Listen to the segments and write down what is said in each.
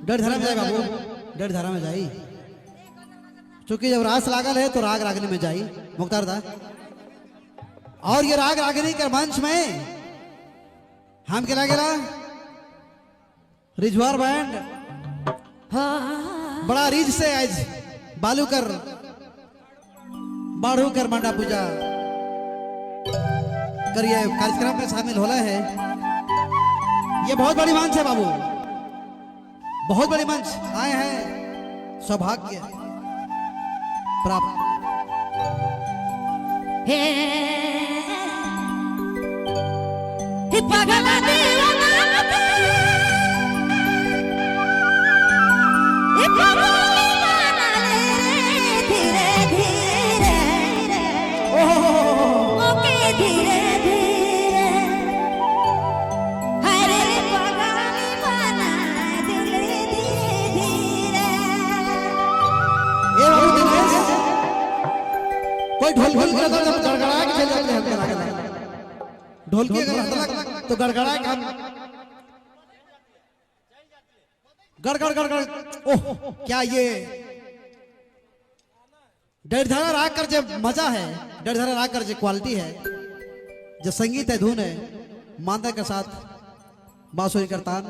डर धारा में जाए बाबू, डर धारा में जाई, क्योंकि जब रास लागल है तो राग रागनी में जाई मुख्तार दा। और ये राग रागनी के मंच में हम क्या गेला रिजवार बैंड बड़ा रीज से आज बालू कर बाढ़ू कर मांडा पूजा करिए कार्यक्रम में शामिल होला है। ये बहुत बड़ी मंच है बाबू, बहुत बड़ी मंच आए हैं, सौभाग्य प्राप्त। पगला दीवाना धीरे धीरे ओके धीरे धीरे हरे पगली बना धीरे धीरे। ये बाबू दिनेश कोई ढोल का तो जब गड़गड़ा के चल जाते हैं हल्का ढोल की अगर हल्का तो गड़गड़ा के हम गड़गड़ गड़गड़। ओह क्या ये डरधरा राग कर जो मजा है, डरधरा राग कर जो क्वालिटी है, जो संगीत है, धुन है, मांदा के साथ बांसुरी करतान।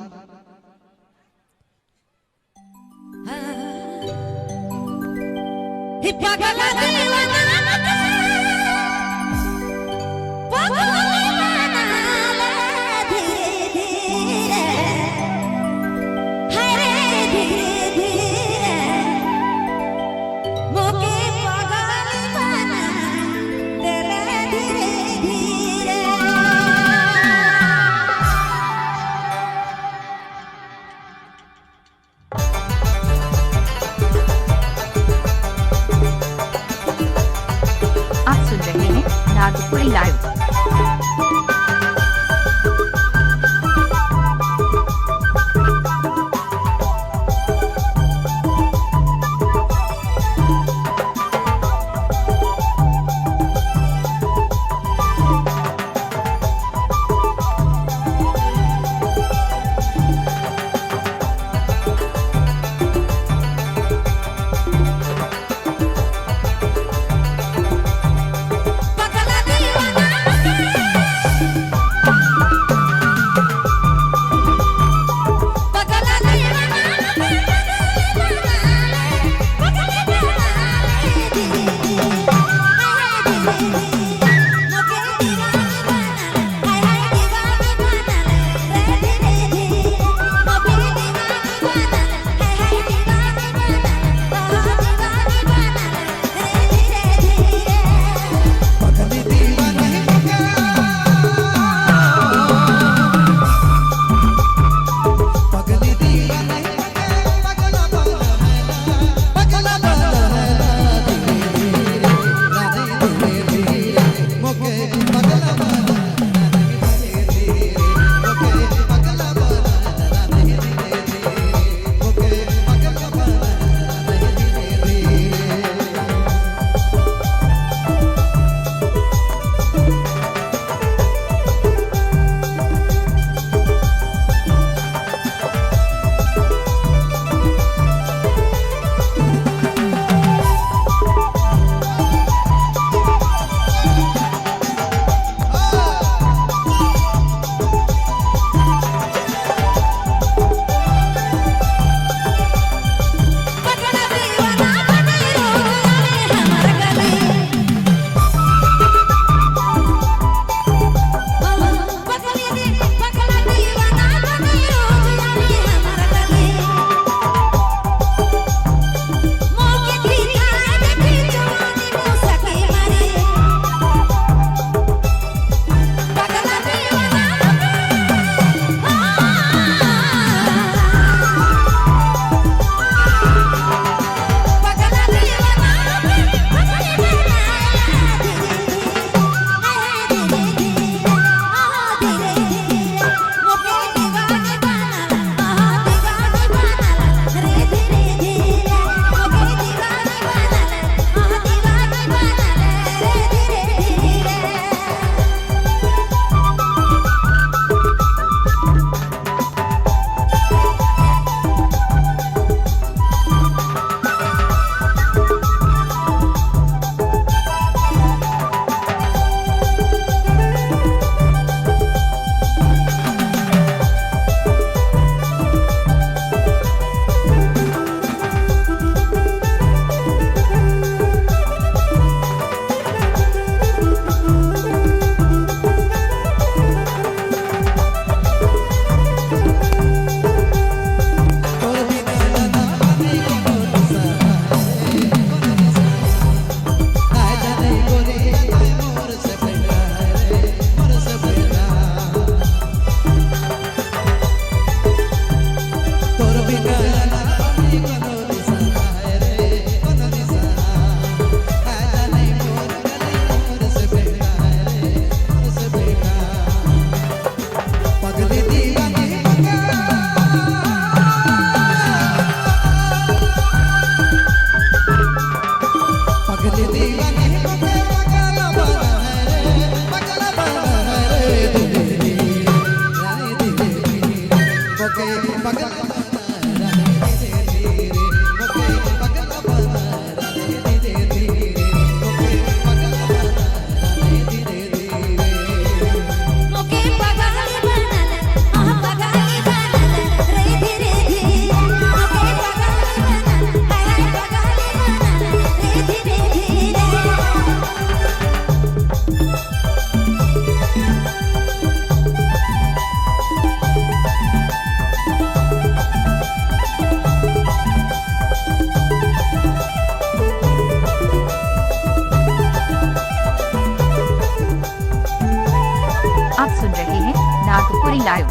पगला दीवाना पगली बना धीरे धीरे हरे धीरे धीरे मोके पगली बना तेरे धीरे धीरे। आप सुन रहे हैं नागपुरी लाइव। पगला बना राधे धीरे धीरे मोके पगला बना राधे धीरे धीरे मोके पगला बना राधे धीरे धीरे मोके पगाली बनाना आह पगाली बनाना रे धीरे धीरे मोके पगाली बनाना हाय पगाली बनाना रे धीरे धीरे आप सुन रहे हैं नागपुरी लाइव।